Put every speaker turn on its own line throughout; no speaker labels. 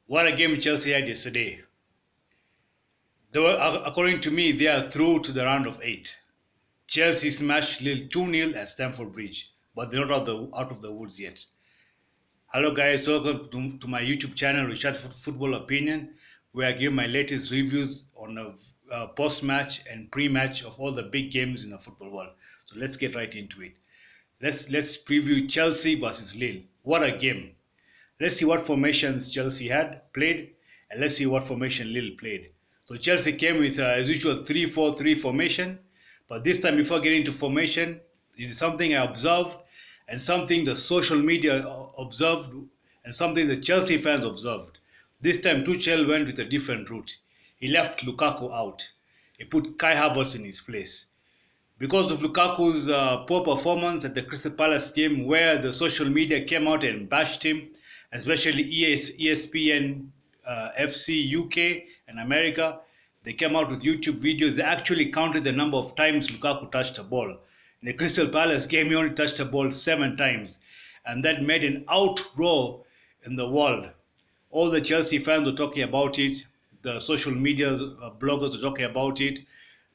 What a game Chelsea had yesterday. According to me, they are through to the round of eight. Chelsea smashed Lille 2-0 at Stamford Bridge, but they're not out of the woods yet. Hello guys, welcome to my YouTube channel, Richard Football Opinion, where I give my latest reviews on the post-match and pre-match of all the big games in the football world. So let's get right into it. Let's preview Chelsea versus Lille. What a game! Let's see what formations Chelsea had played, and let's see what formation Lille played. So Chelsea came with, as usual, 3-4-3 formation. But this time, before getting to formation, it is something I observed, and something the social media observed, and something the Chelsea fans observed. This time, Tuchel went with a different route. He left Lukaku out. He put Kai Havertz in his place. Because of Lukaku's poor performance at the Crystal Palace game, where the social media came out and bashed him, especially ESPN, FC UK and America, they came out with YouTube videos. They actually counted the number of times Lukaku touched the ball. In the Crystal Palace game, he only touched the ball 7 times. And that made an outroar in the world. All the Chelsea fans were talking about it. The social media bloggers were talking about it.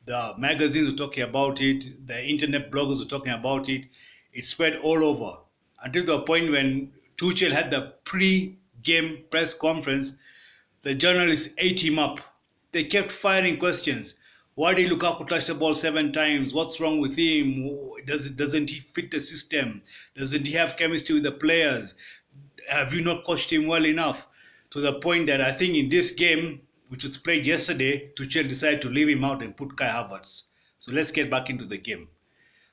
The magazines were talking about it. The internet bloggers were talking about it. It spread all over. Until the point when Tuchel had the pre-game press conference, the journalists ate him up. They kept firing questions. Why did Lukaku touch the ball 7 times? What's wrong with him? Doesn't he fit the system? Doesn't he have chemistry with the players? Have you not coached him well enough? To the point that I think in this game, which was played yesterday, Tuchel decided to leave him out and put Kai Havertz. So let's get back into the game.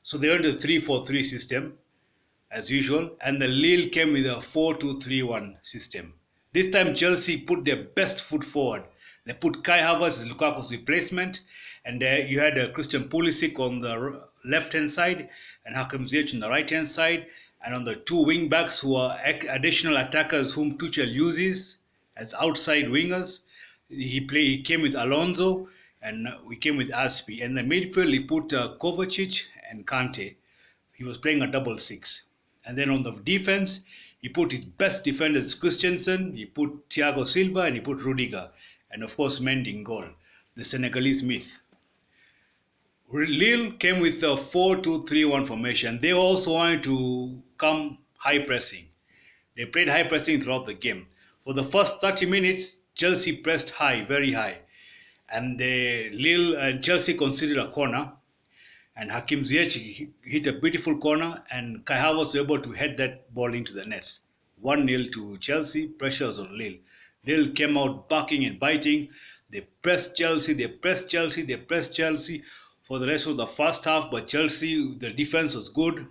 So they went to the 3-4-3 system, as usual, and the Lille came with a 4-2-3-1 system. This time Chelsea put their best foot forward. They put Kai Havertz as Lukaku's replacement, and you had Christian Pulisic on the left-hand side and Hakim Ziyech on the right-hand side, and on the 2 wing-backs who are additional attackers whom Tuchel uses as outside wingers. He came with Alonso, and we came with Aspi. And the midfield, he put Kovacic and Kante. He was playing a double 6. And then on the defense, he put his best defenders, Christensen, he put Thiago Silva, and he put Rudiger. And of course, Mendy in goal, the Senegalese myth. Lille came with a 4-2-3-1 formation. They also wanted to come high pressing. They played high pressing throughout the game. For the first 30 minutes, Chelsea pressed high, very high. And Lille and Chelsea conceded a corner. And Hakim Ziyech hit a beautiful corner, and Kai Havertz was able to head that ball into the net. 1-0 to Chelsea, pressures on Lille. Lille came out barking and biting. They pressed Chelsea, they pressed Chelsea, they pressed Chelsea for the rest of the first half, but Chelsea, the defense was good.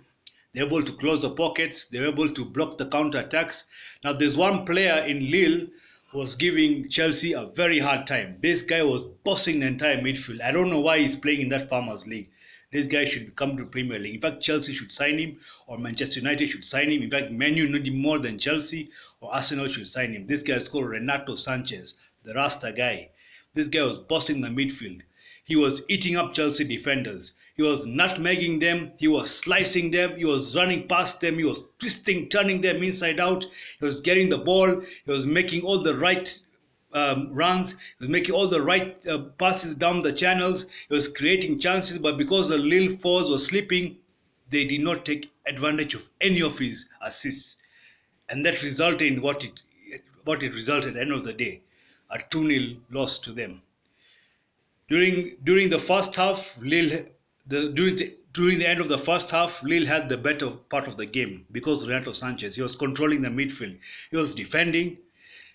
They were able to close the pockets. They were able to block the counter-attacks. Now, there's one player in Lille who was giving Chelsea a very hard time. This guy was bossing the entire midfield. I don't know why he's playing in that Farmers League. This guy should come to Premier League. In fact, Chelsea should sign him, or Manchester United should sign him. In fact, Man U need him more than Chelsea, or Arsenal should sign him. This guy is called Renato Sanchez, the Rasta guy. This guy was bossing the midfield. He was eating up Chelsea defenders. He was nutmegging them. He was slicing them. He was running past them. He was twisting, turning them inside out. He was getting the ball. He was making all the right runs. He was making all the right passes down the channels. He was creating chances, but because the Lille fours were sleeping, they did not take advantage of any of his assists. And that resulted in what it resulted at the end of the day, a 2-0 loss to them. During the first half, during the end of the first half, Lille had the better part of the game because Renato Sanchez. He was controlling the midfield. He was defending.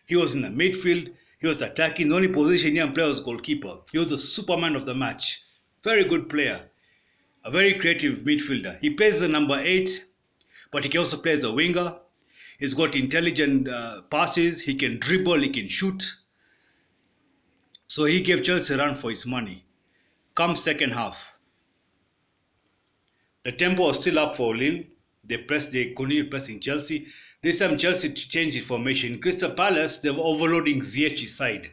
He was in the midfield. He was attacking. The only position he can play was goalkeeper. He was the Superman of the match. Very good player. A very creative midfielder. He plays the number 8, but he can also play as a winger. He's got intelligent passes. He can dribble. He can shoot. So he gave Chelsea a run for his money. Come second half, the tempo was still up for Lille. They continued pressing Chelsea. This time Chelsea changed its formation. In Crystal Palace, they were overloading Ziyech's side.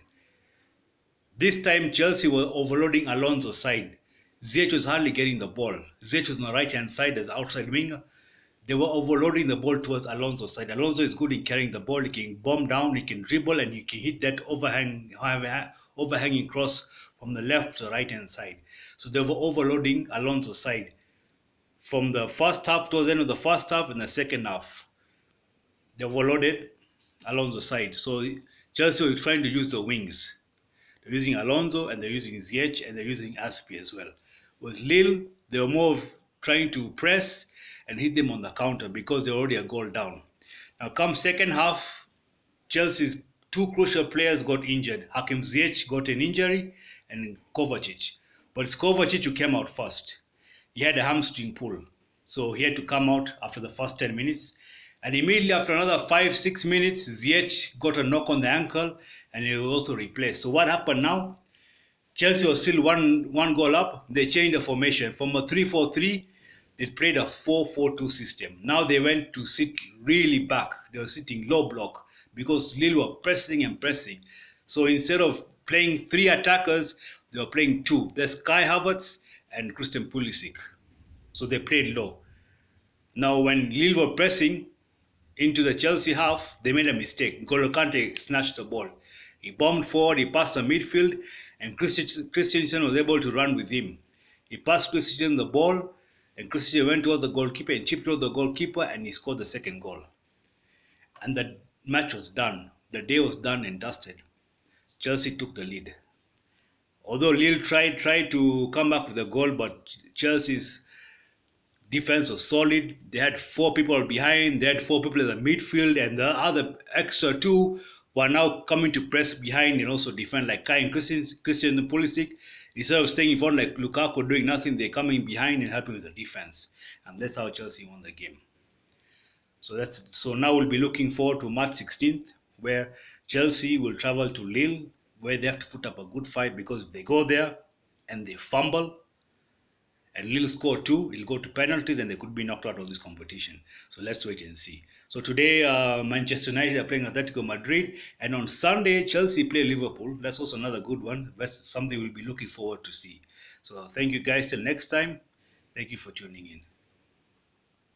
This time Chelsea were overloading Alonso's side. Ziyech was hardly getting the ball. Ziyech was on the right-hand side as outside winger. They were overloading the ball towards Alonso's side. Alonso is good in carrying the ball. He can bomb down, he can dribble, and he can hit that overhanging cross from the left to the right hand side. So they were overloading Alonso's side from the first half towards the end of the first half and the second half. They overloaded Alonso's side. So Chelsea is trying to use the wings. They're using Alonso and they're using Ziyech and they're using Aspi as well. With Lille, they were more of trying to press and hit them on the counter because they're already a goal down. Now, come second half, Chelsea's two crucial players got injured. Hakim Ziyech got an injury and Kovacic. But it's Kovacic who came out first. He had a hamstring pull. So he had to come out after the first 10 minutes. And immediately after another 5-6 minutes, Ziyech got a knock on the ankle and he was also replaced. So what happened now? Chelsea was still one goal up. They changed the formation. From a 3-4-3, they played a 4-4-2 system. Now they went to sit really back. They were sitting low block because Lille were pressing and pressing. So instead of playing 3 attackers, they were playing 2. There's Kai Havertz and Christian Pulisic. So they played low. Now when Lille were pressing into the Chelsea half, they made a mistake. N'Golo Kante snatched the ball. He bombed forward, he passed the midfield, and Christensen was able to run with him. He passed Christensen the ball, and Christensen went towards the goalkeeper and chipped toward the goalkeeper, and he scored the second goal. And the match was done. The day was done and dusted. Chelsea took the lead. Although Lille tried to come back with a goal, but Chelsea's defense was solid. They had 4 people behind. They had 4 people in the midfield, and the other extra 2 were now coming to press behind and also defend, like Kai and Christian Pulisic. Instead of staying in front like Lukaku doing nothing, they're coming behind and helping with the defense. And that's how Chelsea won the game. So now we'll be looking forward to March 16th, where Chelsea will travel to Lille, where they have to put up a good fight, because if they go there and they fumble, and Lille score 2, it'll go to penalties and they could be knocked out of this competition. So let's wait and see. So today, Manchester United are playing Atletico Madrid, and on Sunday, Chelsea play Liverpool. That's also another good one. That's something we'll be looking forward to see. So thank you guys till next time. Thank you for tuning in.